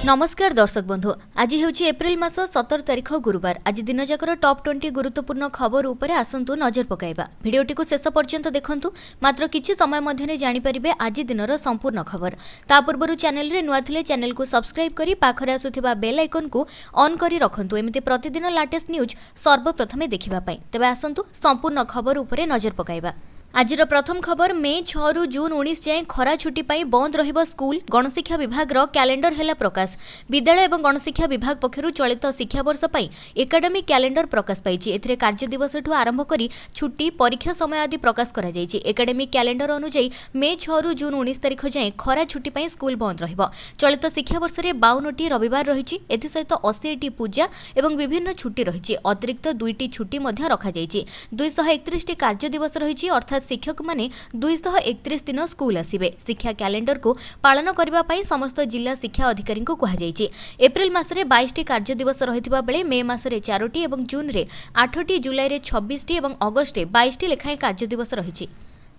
नमस्कार दर्शक बंधु आज हूँ एप्रिल मास 17 तारिख गुरुवार। आज दिन जाकर टॉप 20 गुरुत्वपूर्ण खबर उपर आसंतु नजर पकाइबा। भिडियोटी को शेष पर्यंत देखंतु, मात्र किछि समय मध्यरे जानि परिबे आज दिनर संपूर्ण खबर। ता पूर्वरु चैनल रे नुआ थिले चैनल को सब्सक्राइब करी पाखरे आसुथिबा बेल आइकन को ऑन करी रखंतु, एमिति प्रतिदिन लेटेस्ट न्यूज सर्वप्रथमे देखिबा पई। तबे आसंतु संपूर्ण खबर उपरे नजर पकाइबा। आजिर प्रथम खबर मे 6 रु जून 19 जाए खरा छुट्टी पाई बंद रहिबो स्कूल। गणशिक्षा विभाग रो कैलेंडर हेला प्रकाश। विद्यालय एवं गणशिक्षा विभाग पक्षरु चलित शिक्षा वर्ष पाई एकाडेमिक कैलेंडर प्रकाश पाइछि। एथिरे कार्य दिवसठु आरंभ करी छुट्टी परीक्षा समय आदि प्रकाश करा जाइछि। एकाडेमिक कैलेंडर अनुसार मे 6 रु जून 19 तारिख जाए खरा छुट्टी पाई स्कूल बंद रहिबो। चलित शिक्षा वर्ष रे 52टी रविवार रहिछि। एथि सहित 80टी पूजा एवं विभिन्न छुट्टी रहिछि। अतिरिक्त 2टी छुट्टी मध्य रखा जाइछि। 231टी कार्य दिवस रहिछि, अर्थात शिक्षक माने 231 दिन स्कूल आसिबे। शिक्षा कैलेंडर को पालन करबा पई समस्त जिला शिक्षा अधिकारी को कहा जाइछि। एप्रिल मासरे 22टी कार्य दिवस रहितबा बेले मे मासरे 4टी एवं जून रे 8टी, जुलाई रे 26टी एवं अगस्त रे 22टी लेखाएं कार्य दिवस रहिछि।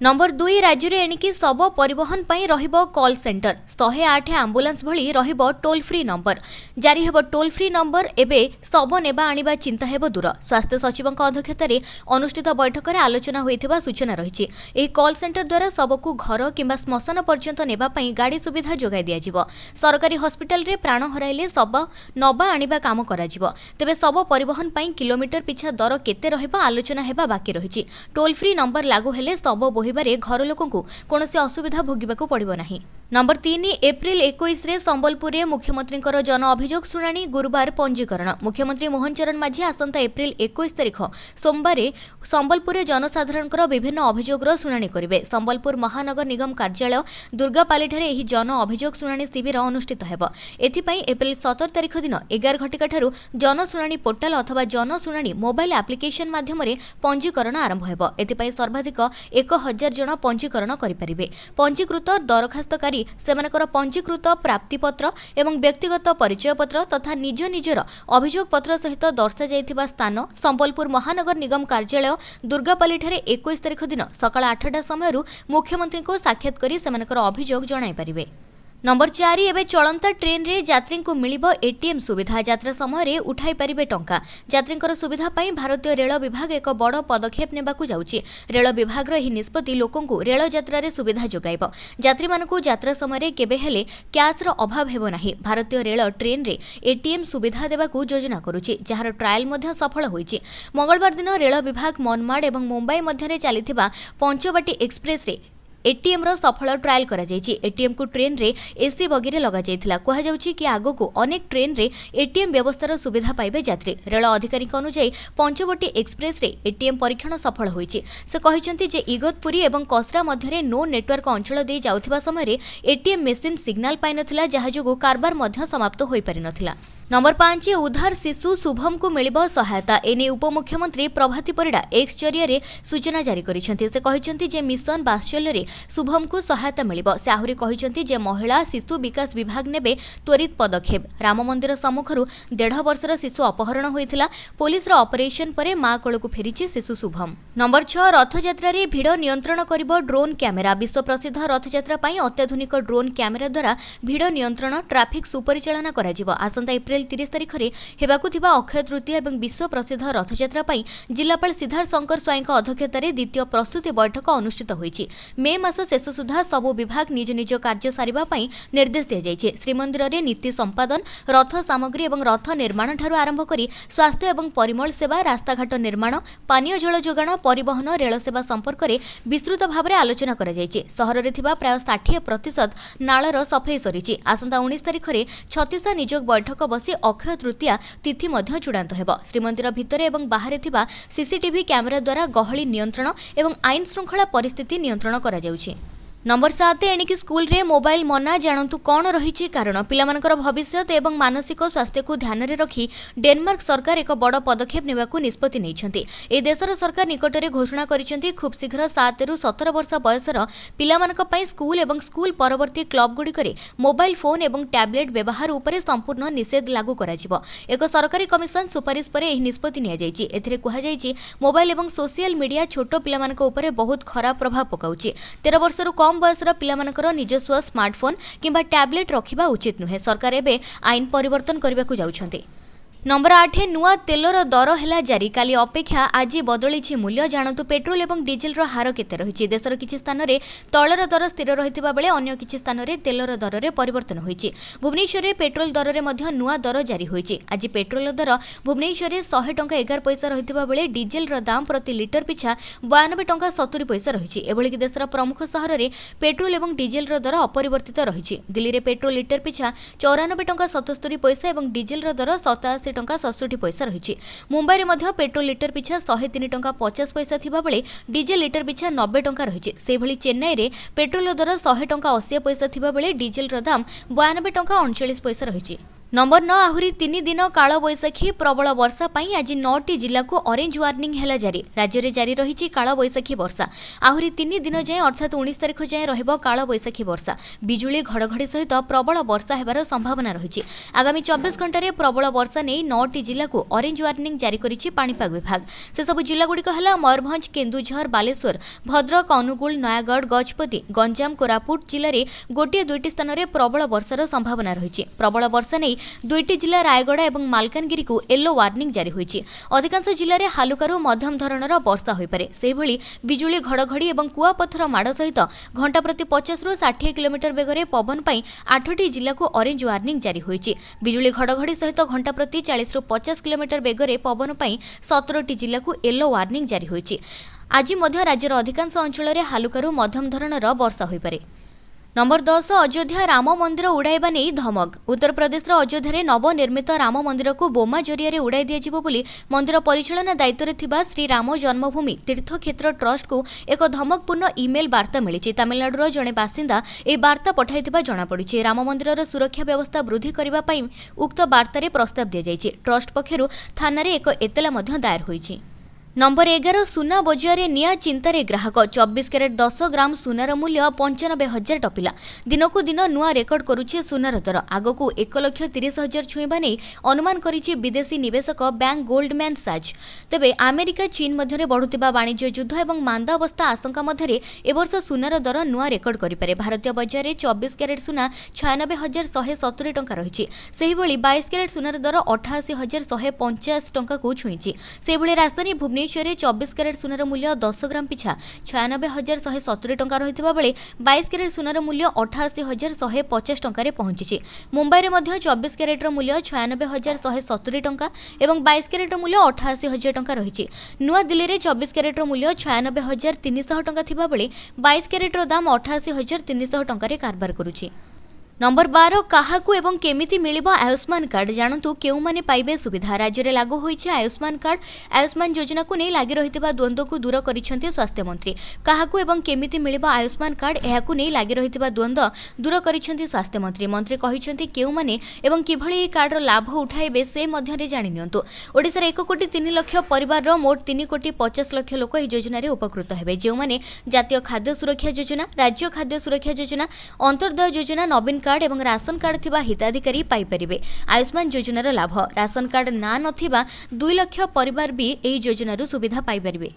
नंबर 2 राज्य रे एणिकी सब परिवहन पई रहिबो कॉल सेंटर। 108 एम्बुलेंस भली रहिबो टोल फ्री नंबर। जारी हेबो टोल फ्री नंबर। एबे सब नेबा आनिबा चिंता हेबो दूर। स्वास्थ्य सचिवक अध्यक्षता रे अनुष्ठित बैठक रे आलोचना होइथिबा सूचना रहिछि। एही कॉल सेंटर द्वारा सबको घर किंबा श्मशान पर्यंत नेबा पई गाड़ी सुविधा जोगाई दिया जिवो। सरकारी हॉस्पिटल रे प्राण हराइले सब नबा आनिबा काम करा जिवो। तेबे सब परिवहन पई किलोमीटर पिछा दर केते रहिबा आलोचना हेबा बाकी रहिछि। टोल फ्री नंबर लागू हेले सब बोहिबारे घर लोकंकु कोनोसी असुविधा भोगिबाकू पड़िबो नाही। नंबर 3 एप्रिल 21 रे संबलपुर रे मुख्यमंत्री जन अभियोग शुणाणी। गुरुवार पंजीकरण। मुख्यमंत्री मोहन चरण माझी आसंता एप्रिल 21 तारिख सोमवार संबलपुर रे जनसाधारण विभिन्न अभियोग शुणाणी करिवे। संबलपुर महानगर निगम कार्यालय दुर्गापाली ठारे एही जन अभियोग शुणाणी शिविर अनुष्ठित हेबो। एथिपई एप्रिल 17 तारिख दिन 11 घटिका ठारू जन शुणाणी पोर्टाल अथवा जन शुणाणी मोबाइल एप्लिकेशन माध्यम रे पंजीकरण आरंभ हेबो। एथिपई सर्वाधिक 1000 जन पंजीकरण करि परिबे। पंजीकृत दरखास्तकारी सेमानकर पंजीकृत प्राप्तिपत्र एवं व्यक्तिगत परिचय पत्र तथा निज निजर अभियोग पत्र सहित दर्शा जाइथिबा स्थान संबलपुर महानगर निगम कार्यालय दुर्गापाली ठारे 21 तारिख दिन सकाळ 8टा समय मुख्यमंत्री को साक्षात करी सेमानकर अभियोग जणाई परिबे। नंबर 4 एवं चलंता ट्रेन रे यात्री को मिलिबो एटीएम सुविधा। यात्रा समय रे उठाई परिबे टंका। यात्रींकर सुविधा पाई भारतीय रेल विभाग एक बड़ पदक्षेप नेबाकू जाउछि। रेल विभाग रो एही निष्पत्ति लोकंकु रेल यात्रा रे सुविधा जोगाइबो। यात्री मानकु यात्रा समय रे केबे हेले कैश रो अभाव हेबो नाही। भारतीय रेल ट्रेन रे एटीएम सुविधा देबाकू योजना करूछि, जहार ट्रायल मध्य सफल होईछि। मंगलवार दिन रेल विभाग मनमाड एवं मुंबई मध्य रे चलिथिबा पंचवटी एक्सप्रेस रे एटीएम रो सफल ट्रायल करा जायछि। एटीएम को ट्रेन रे एसी बगी रे लगा जायथिला। कहा जाउछि कि आगो को अनेक ट्रेन रे एटीएम व्यवस्थार सुविधा पाइबे यात्री। रेल अधिकारी अनुसार पंचवटी एक्सप्रेस रे एटीएम परीक्षण सफल होईछि। से कहिसंति जे इगतपुरी एवं कसरा मध्य रे नो नेटवर्क अंचल दे जाउथिबा समय रे एटीएम मेसिन सिग्नल पाइ नथिला, जहा जोगु कारबार मध्य समाप्त होई पारि नथिला। नंबर 5 उद्धार शिशु शुभम को मिलिबो सहायता। एने उपमुख्यमंत्री प्रभाती परिडा एक्स जरिया रे सूचना जारी करिसेंति। से कहिसेंति जे मिशन बास्यल्य रे शुभम को सहायता मिलिबो। से आहुरी कहिसेंति जे महिला शिशु विकास विभाग नेबे त्वरित पदक्षेप। राम मंदिर सम्मुखरु 1.5 वर्षर शिशु अपहरण होइथिला। पुलिस रो ऑपरेशन परे मा कोळ को फेरिछि शिशु शुभम। नंबर 6 रथयात्रा रे भिड़ नियंत्रण करिबो ड्रोन कैमेरा। विश्व प्रसिद्ध रथयात्रा पई अत्याधुनिक ड्रोन कैमेरा द्वारा भिड़ नियंत्रण ट्रैफिक सुपरिचालना करा जिवो। आसंता एप्रिल 30 तारिख रे हेबाकु थिबा अक्षय तृतीया एवं विश्व प्रसिद्ध रथयात्रा पई जिलापाल सिद्धार्थ शंकर स्वाईଙ୍କ अध्यक्षतारे द्वितीय प्रस्तुति बैठक अनुष्ठित होईछि। मे मास शेष सुधा सबु विभाग निज निज कार्य सारिबा पई निर्देश दिया जायछि। श्रीमंदिर रे नीति संपादन, रथ सामग्री एवं रथ निर्माण ठारू आरंभ करी स्वास्थ्य एवं परिमल सेवा, रास्ताघाट निर्माण, पानीय जल जोगाण, परिवहन, रेल सेवा संपर्क रे विस्तृत भाबरे आलोचना करा जायछि। शहर रे थिबा प्राय 60% नाळर सफाई सरिछि। आसंता 19 तारिख रे 36 निजोग बैठक बसी अक्षय तृतीया तिथि मध्य चूड़ांत हेबो। श्रीमंदिर भितरे एवं बाहरे थिबा सीसीटीवी कैमेरा द्वारा गहली नियंत्रण एवं आईन श्रृंखला परिस्थिति नियंत्रण करा जाउछि। नंबर 7 एणिकी स्कूल रे मोबाइल मना। जानतु कौन रही कारण। पिलामानकर भविष्य एवं मानसिक स्वास्थ्य को ध्यान रे रखी डेनमार्क सरकार एक बड़ पदक्षेप नेबाकू निष्पत्ति नैछन्ति। ए देशर सरकार निकटरे घोषणा करिसेंति खूब शीघ्र 7 रु 17 वर्ष बयसर पिलामानक पई स्कूल एवं स्कूल परवर्ती क्लब गुड़िकरे मोबाइल फोन एवं टैबलेट व्यवहार उपरे संपूर्ण निषेध लागू करा जिवो। एक सरकारी कमिशन सुपारिश परे एही निष्पत्ति निया जायछि। एथिरे कुहा जायछि मोबाइल एवं सोशल मीडिया छोट पिलामानक उपरे बहुत खराब प्रभाव पकाउछि। 13 वर्षरु कम कम बयसर पिलामानकर निजस्व स्मार्टफोन किंबा टैबलेट रखिबा उचित नुहे। सरकार एबे आईन परिवर्तन करबाकू जाउछन्ते। नंबर 8 नुआ तेलर दर है जारी। काली अपेक्षा आज बदली मूल्य जानतु पेट्रोल और डीजेल हार केते रही। देशर किछि स्थान रे तैलर दर स्थिर रहितिबा बेले अन्य किछि स्थान रे तेलर दर रे परिवर्तन होईछि। भुवनेश्वर रे पेट्रोल दर रे मध्य नुआ दर जारी होईछि। आज पेट्रोल दर भुवनेश्वर रे 100 टंका 11 पैसा रहितिबा बेले डीजेल र दाम प्रति लिटर पिछा 92 टंका 70 पैसा रहिछि। एभली कि देशर प्रमुख सहर रे पेट्रोल और डीजेल र दर अपरिवर्तित रहिछि। दिल्ली रे पेट्रोल लिटर पिछा 94 टंका 77 पैसा और डीजेल र दर 87 टंका 67 पैसा रही। मुंबई रे मध्य पेट्रोल लिटर पिछा 103 टंका 50 पैसा थिबा बेले डीजेल लिटर पिछा 90 टंका रही। से भली चेन्नई रे पेट्रोल दर 100 टंका 80 पैसा थिबा बेले डीजेल र दाम 92 टंका 39 पैसा रही। नंबर 9 आहुरी 3 दिन काल बैशाखी प्रबल वर्षा पाई आज 9टी जिला को ऑरेंज वार्निंग है जारी। राज्य में जारी रही काल बैशाखी वर्षा। आहुरी 3 दिन जाए अर्थात 19 तारिख जाए रहिबो काल बैशाखी वर्षा। बिजुली घड़घड़ी सहित प्रबल वर्षा हेबार संभावना रही। आगामी 24 घंटे प्रबल वर्षा नहीं 9टी जिला को ऑरेंज वार्निंग जारी करिछि पाणीपाग विभाग। से सब जिला गुड़िक है मयूरभंज, केन्दुझर, बालेश्वर, भद्रक, अनुगुल, नयागढ़, गजपति, गंजाम, कोरापुट जिले में गोटे दुईटी स्थान में प्रबल वर्षार संभावना रही। प्रबल वर्षा नहीं 2टी जिला रायगढ़ और मालकानगिरी को येलो वार्निंग जारी होईछि। अधिकांश जिले में हालुकारू मध्यम धरणर वर्षा होइपारे। सेहिभଳି बिजुली घड़घड़ी और कुआपथर माड़ सहित घंटा प्रति 50 ରୁ 60 किलोमीटर बेगरे पवन पाई 8टी जिला को ऑरेंज वार्निंग जारी होईछि। बिजुली घड़घड़ी सहित घंटा प्रति 40 ରୁ 50 किलोमीटर बेगरे पवन पाई 17टी जिला को येलो वार्निंग जारी होईछि। आज मध्य राज्यर अधिकांश अंचल में हालुकारू मध्यम धरणर वर्षा होइपारे। नंबर 10 अयोध्या राम मंदिर उड़ाइबा नहीं धमक। उत्तर प्रदेश अयोध्या नवनिर्मित राम मंदिर को बोमा जरिया उड़ाई दिया बोली मंदिर परिचालना दायित्व में थिबा श्री राम जन्मभूमि तीर्थक्षेत्र ट्रस्ट को एक धमकपूर्ण इमेल वार्ता मिली। तमिलनाडुर जड़े बासिंदा ए वार्ता पठाइथिबा जଣାपड़ी। राम मंदिर सुरक्षा व्यवस्था वृद्धि करने उक्त वार्तार प्रस्ताव दि जाइछि। ट्रस्ट पक्षरु थाना एक एतला दायर होइछि। नंबर 11 सुना बजार निया चिंतार ग्राहक। 24 कैरेट 10 ग्राम सुनार मूल्य 95,000 टपिला। दिनकू दिन नुआ रेकर्ड करुछि सुनार दर। आगकू 1,30,000 छुईबा नहीं अनुमान करिछि विदेशी निवेशक बैंक गोल्डमैन सैच। तेबे अमेरिका चीन मध्य बढ़ुतिबा वाणिज्य युद्ध और मांदा अवस्था आशंका मध्य एवर्ष सुनार दर नुआ रेकर्ड करिपारे। भारतीय बजार 24 कैरेट सुना 96,170 टंका रही। सेहि भली 22 कैरेट सुनार दर 88,150 टंका को छुईछि। सेहि भली राजधानी भुवनेश्वर 24 कैरेट सुनार मूल्य 10 ग्राम पिछा 96,170 टंका रहितबा बेले 22 कैरेट सुनार मूल्य 88,150 टंका पहुंची। मुंबई रे मध्य 24 कैरेट मूल्य 96,170 टंका और 22 कैरेट मूल्य 88,000 टंका रही। नुआ दिल्ली रे 24 कैरेट मूल्य 96,300 टंका थिबा बेले 22 कैरेट दाम 88,300 टंका कारबार करुछि। नंबर 12 काहाकू एवं केमिति मिलिबो आयुष्मान कार्ड जानतु केउ माने पाइबे सुविधा। राज्य रे लागू होईछि आयुष्मान कार्ड। आयुष्मान योजना को नहीं लागि रहितबा द्वंद्व को दूर करिसेंती स्वास्थ्य मंत्री। काहाकू एवं केमिति मिलिबो आयुष्मान कार्ड एहाकू नहीं लागि रहितबा द्वंद्व दूर करिसेंती स्वास्थ्य मंत्री। मंत्री कहिसेंती केउ माने एवं किभଳି कार्ड लाभ उठाइबे से मध्य रे जानि नियंतु। ओडिसा रे 1,03,00,000 परिवार रो मोट 3,50,00,000 लोक एही योजना रे उपकृत हेबे। जेउ माने जातीय खाद्य सुरक्षा योजना, राज्य खाद्य सुरक्षा योजना, अंत्योदय योजना, नवीन कार्ड एवं राशन कार्ड थिबा हिताधिकारी पाई परिबे। आयुष्मान योजनार लाभ राशन कार्ड ना नथिबा 2 लाख परिवार भी एही योजनार सुविधा पाई परिबे।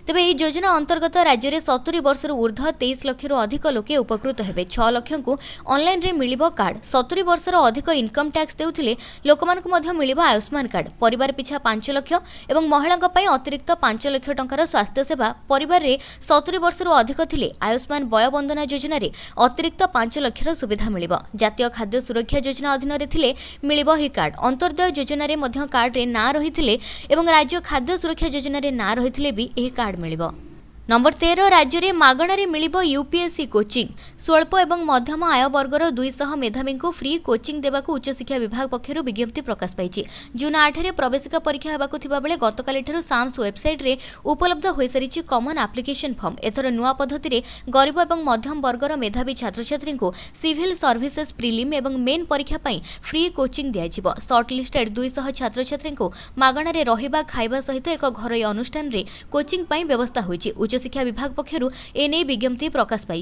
तेबे एही योजना अंतर्गत राज्य में 70 वर्ष ऊर्ध्व 23 लाख अधिक लोके उपकृत हेबे। 6 लाख को ऑनलाइन रे मिलिबो कार्ड। 70 वर्ष अधिक इनकम टैक्स देउथिले लोकमानकु मध्य मिलिबो आयुष्मान कार्ड। परिवार पिछा 5 लाख एवं महिलांक पई अतिरिक्त 5 लाख टंकार स्वास्थ्य सेवा। परिवार रे 70 वर्ष अधिक थिले आयुष्मान वय वंदना योजना रे अतिरिक्त 5 लाख सुविधा मिलिबो। जातीय खाद्य सुरक्षा योजना अधीन रे थिले मिलिबो ही कार्ड। अंत्योदय योजना रे मध्य कार्ड रे ना रहिथिले एवं राज्य खाद्य सुरक्षा योजना रे ना रहिथिले भी एही कार्ड मिलिबो। नंबर 13 राज्य में मागणारे मिलिबो यूपीएससी कोचिंग। स्वल्प एवं मध्यम आय वर्गर 200 मेधावी को फ्री कोचिंग देवाक उच्च शिक्षा विभाग पक्षर विज्ञप्ति प्रकाश पाई। जून 8 रे प्रवेशिका परीक्षा हेबाकु थिबा बेले गतकाली ठारू साम्स वेबसाइट रे उपलब्ध होई सारिछि कॉमन एप्लिकेशन फॉर्म। एथर नुआ पद्धति रे गरीब एवं मध्यम वर्गर मेधावी छात्र छात्री को सिविल सर्विसेज प्रिलिम एवं मेन परीक्षा पाई फ्री कोचिंग दिया जिवो। शॉर्ट लिस्टेड 200 छात्र छात्री को मागणारे रहिबा खाइबा सहित एक घरोई अनुष्ठान रे कोचिंग पाई व्यवस्था होईछि। उच्च शिक्षा विभाग पक्षरु एने विज्ञप्ति प्रकाश पाई।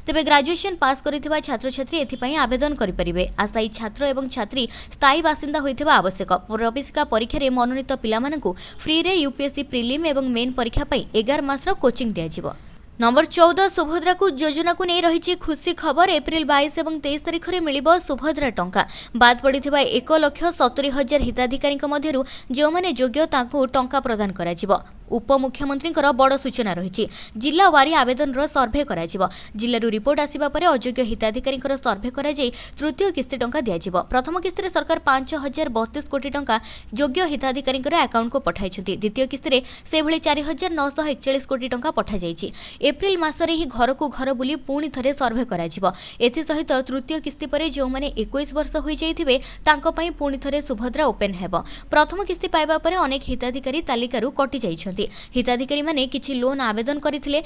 तेबे ग्रेजुएशन पास करिथिबा छात्र छात्री एथिपाई आवेदन करि परिबे। आशायी छात्र एवं छात्री स्थायी बासिंदा होइथिबा आवश्यक। प्रवेशिका परीक्षा रे मनोनीत पिलामानकु फ्री रे यूपीएससी प्रिलिम एवं मेन परीक्षा पाई 11 मासर कोचिंग दिया जिवो। नंबर 14 सुभद्रा को योजना को नहीं रही खुशी खबर। एप्रिल 22 और 23 तारिख में मिलिबो सुभद्रा टंका। बाद पड़िथिबा 1,70,000 हिताधिकारी मध्यरु जो माने योग्य तांको टंका प्रदान कराजिबो। उपमुख्यमंत्री बड़ सूचना रही। जिला वारी आवेदन सर्भे करा जिलू रिपोर्ट आसिबा परे अयोग्य हिताधिकारी सर्भे करा तृतीय किस्ती टंका दिया। प्रथम किस्ती सरकार 5,032 कोटी टंका योग्य हिताधिकारी अकाउंट को पठाई। द्वितीय किस्ती से 4,941 कोटी टंका पठा जाइछि। एप्रिल मासरे ही घर को घर बुली पुणी थरे सर्भे करा एथिसहित तृतीय किस्ती परे जो माने 21 वर्ष होई जाइथिबे तांको पई पुणी थरे सुभद्रा ओपन हेबो। प्रथम किस्ती पाइबा परे अनेक हिताधिकारी तालिकारु कटि जाइछन्ति। हिताधिकारी माने किछि लोन आवेदन करथिले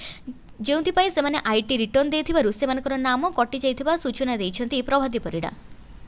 जेउंथि सेमाने आईटी रिटर्न देथिबारु सेमानकर नाम कटि जाइथिबा सूचना दैछन्ति प्रभाती परिडा।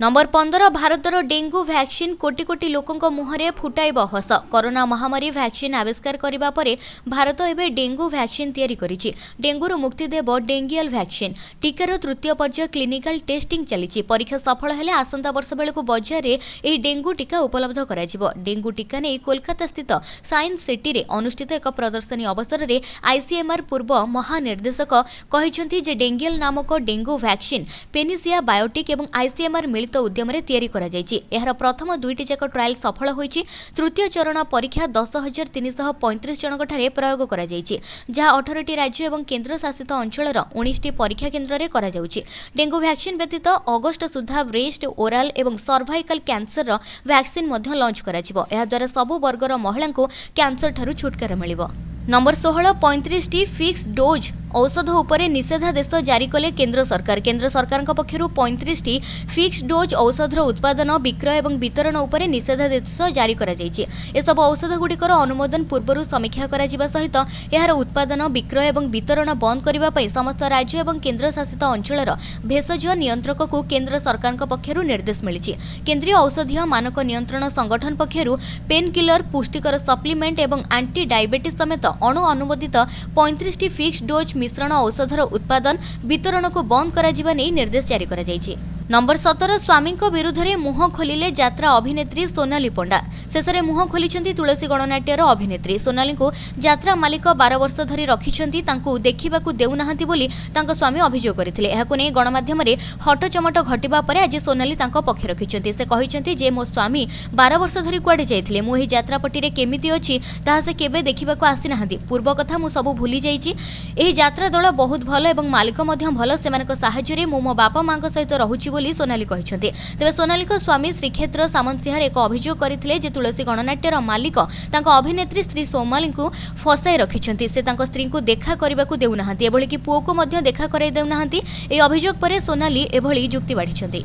नंबर 15 भारतर डेंगू वैक्सीन कोटी कोटी लोकों मुहरे फुटाइब हस। कोरोना महामारी वैक्सीन आविष्कार करबा परे भारत एबे डेंगू वैक्सीन तैयारी करिछि। डेंगूरु मुक्ति देब डेंगियल वैक्सीन। टीकार तृतीय पर्याय क्लिनिकल टेस्टिंग चलिछि। परीक्षा सफल हेले आसंता वर्ष बेलकु बजार रे एही डेंगू टीका उपलब्ध कराजिबो। डेंगू टीका नै कोलकाता स्थित साइंस सिटी रे अनुष्ठित एक प्रदर्शनी अवसर रे आईसीएमआर पूर्व महानिर्देशक कहिसंति जे डेंगियल नामक डेंगू वैक्सीन पेनिसिया बायोटिक एवं आईसीएमआर उद्यम तैयारी करा जायछि। एहार प्रथम दुईटी जाक ट्रायल सफल होईछि। तृतीय चरण परीक्षा 10,335 जनक ठारे प्रयोग करा जायछि, जहा 18टी राज्य एवं केंद्र शासित अंचलर 19टी परीक्षा केंद्र रे करा जाउछि। डेंगू वैक्सीन व्यतीत अगस्त सुधा ब्रेस्ट ओराल एवं सर्वाइकल कैंसर वैक्सीन मध्य लॉन्च करा जिवो। एहा द्वारा सबु वर्गर महिला को कैंसर ठारू छुटकारा मिलिबो। नंबर 16 35टी फिक्स डोज औषध उपरे निषेधादेश जारी कले केंद्र सरकार। केंद्र सरकार पक्षर 35टी फिक्स डोज औषधर उत्पादन विक्रय और वितरण उपरे निषेधादेश जारी करा जायछि। ए सब औषध गुड़िकर अनुमोदन पूर्व समीक्षा करा जिबा सहित यार उत्पादन विक्रय और वितरण बंद करबा पई समस्त राज्य और केंद्र शासित अंचलर भेषज नियंत्रक को केंद्र सरकार पक्षर निर्देश मिली। केंद्रीय औषधीय मानक नियंत्रण संगठन पक्षर पेन किलर पुष्टिकर सप्लीमेंट और एंटी डायबिटीज समेत अणु अनुमोदित 35टी फिक्स डोज मिश्रण औषधर उत्पादन वितरण को बंद करा जिबा नै निर्देश जारी करा जायछि। नंबर 17 स्वामी विरुद्ध में मुह खोलिले यात्रा अभिनेत्री सोनाली पंडा। शेष में मुह खोली तुलसी गणनाट्यर अभिनेत्री। सोनाली को यात्रा मालिक 12 वर्ष धरी रखिछन्ति तांकु देखिबाकू देउनाहांती बोली तांको स्वामी अभियोग करथिले। एहाकु नै गणमाध्यम रे हटचमट घटिबा परे आज सोनाली तांको पक्ष रखिछन्ति। से कहिछन्ति जे मो स्वामी 12 वर्ष धरी कुआडे जाइथिले, मु एही यात्रापटी रे केमिति अछि ताहा से केबे देखिबाकू आसिनाहांती। पूर्व कथा मु सबु भूली जाइछि। एही यात्रा दल बहुत भल एवं मालिक मध्य भल। सेमानक साहाय्य रे मो बापा मांक सहित रहुछि बोली सोनाली कहिछन्ति। तेबे सोनाली को स्वामी श्रीक्षेत्र सामंतसिंहार एक अभियोग करथिले जे तुलसी गणनाट्यर मालिक तांको अभिनेत्री श्री सोमाली को फसाई रखिछन्ति। से तांको स्त्री को देखा करबाकू देउनाहांती, एभଳି कि पुओ को मध्य देखा कराई देउनाहांती। ए अभियोग परे सोनाली एभଳି जुक्ति बाढिछन्ति।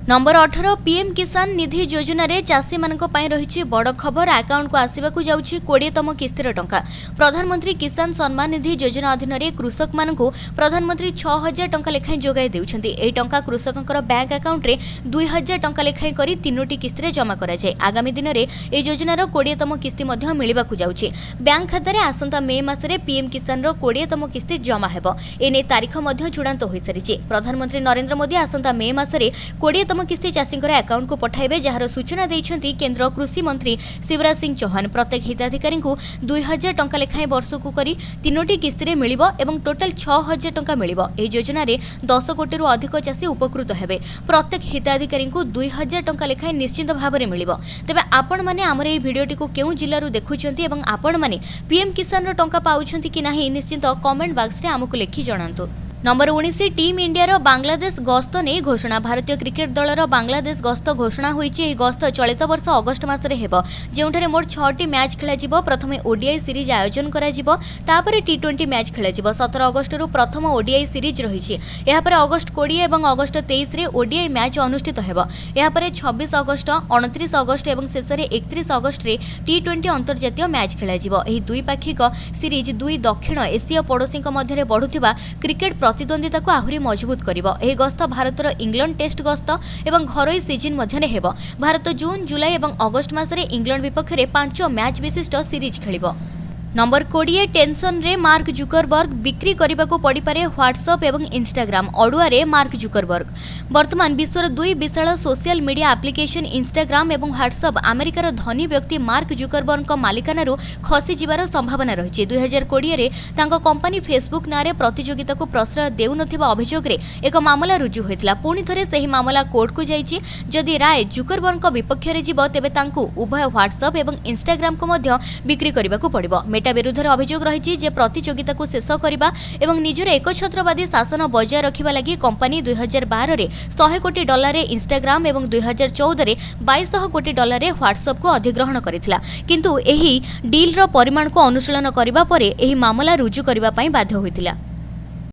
नंबर 18 पीएम किसान निधि योजना रे चाषी मानक पई रहिछि बड़ खबर। अकाउंट को आसीबाकू जाउछि 20तम किस्तीर टंका। प्रधानमंत्री किसान सम्मान निधि योजना अधीन रे कृषक मानकू प्रधानमंत्री 6,000 टंका लेखाई जोगाई देउछन्ति। एही टंका कृषककर बैंक अकाउंट रे 2,000 टंका लेखाई करी 3टी किस्ती रे जमा करा जाय। आगामी दिन रे ए योजनार 20तम किस्ती मध्य मिलिबाकू जाउछि। बैंक खाता रे आसंता मे मासरे पीएम किसान रो 20तम किस्ती जमा हेबो। एने तारीख मध्य चूड़ांत होई सारिछि। प्रधानमंत्री नरेंद्र मोदी आसंता मे मासरे 20 किस्ती चाषींकर अकाउंट को पठाइबे, जार सूचना दैछन्ति केंद्र कृषि मंत्री शिवराज सिंह चौहान। प्रत्येक हिताधिकारी को 2,000 टंका लेखाएं वर्षकू करी 3टी किस्ती रे मिलिबो एवं टोटल 6,000 टंका मिलिबो। एही योजना रे 10 कोटी रु अधिक चाषी उपकृत हेबे। प्रत्येक हिताधिकारी को 2,000 टंका लेखाएं निश्चित भाव में मिलिबो। तेबे आपण माने हमर एही भिडियोटी को केउ जिल्ला रु देखुछन्ति एवं आपण माने पीएम किसान रो टंका पाउछन्ति कि नाही निश्चित कमेंट बॉक्स रे हमकु लेखि जणांतु। नंबर 19 टीम इंडिया बांग्लादेश गस्त नहीं घोषणा। भारतीय क्रिकेट दलर बांग्लादेश गस्त घोषणा होईछि। एही गस्त चलित वर्ष अगस्त मासरे हेबो, जेउठारे मोट 6टी मैच खेला जिवो। प्रथमे ओडीआई सीरीज आयोजन करा जिवो, तापरे टी20 मैच खेला जिवो। 17 अगस्त रु प्रथम ओडीआई सीरीज रहिछि। एहा परे अगस्त 20 एवं अगस्त 23 रे ओडीआई मैच अनुष्ठित हेबो। एहा परे 26 अगस्त 29 अगस्त एवं शेषरे 31 अगस्त रे टी20 अंतर्जातीय मैच खेला जिवो। एही द्विपाक्षिक सीरीज दुई दक्षिण एसीय पड़ोसी मध्य बढ़ुथिबा क्रिकेट प्रतिद्वंदिता को आहुरी मजबूत करिबो। एही गस्त भारतर इंग्लैंड टेस्ट गस्त एवं घरोई सीजन मध्यने हेबो। भारत जून जुलाई एवं अगस्त मासरे इंग्लैंड विपक्ष रे 5 मैच विशिष्ट सीरीज खेलिबो। नंबर 20 टेंशन रे मार्क जुकरबर्ग बिक्री करने को पड़े व्हाट्सएप एवं इंस्टाग्राम अड़ुआ रे मार्क जुकरबर्ग। वर्तमान विश्वर दुई विशाल सोशल मीडिया एप्लिकेशन इंस्टाग्राम एवं व्हाट्सएप अमेरिकार धनी व्यक्ति मार्क जुकरबर्ग मालिकाना खसी जीवार संभावना रही। 2020 रे तांको कंपनी फेसबुक नारे प्रतियोगिता को प्रश्रय देउनथिबा अभियोग रे एक मामला रुजु होइतला। पुणी थरे सेही मामला कोर्ट को जाइछि। जदि राय जुकरबर्ग विपक्ष रे जीव तेबे तांको उभय व्हाट्सएप एवं इंस्टाग्राम को मध्य बिक्री करबा को पड़िबो। मेटा विरुद्ध अभियोग रही जे प्रतियोगिता को शेष करने और निजर एकछत्रवादी शासन बजाय रखा लगी कंपनी 2012 रे $100 कोटी इंस्टाग्राम और 2014 रे $2200 कोटी व्हाट्सएप को अधिग्रहण करथिला। किंतु एही डील रो परिमाण को अनुशीलन करबा परे एही मामला रुजु करबा पई बाध्य होइतिला।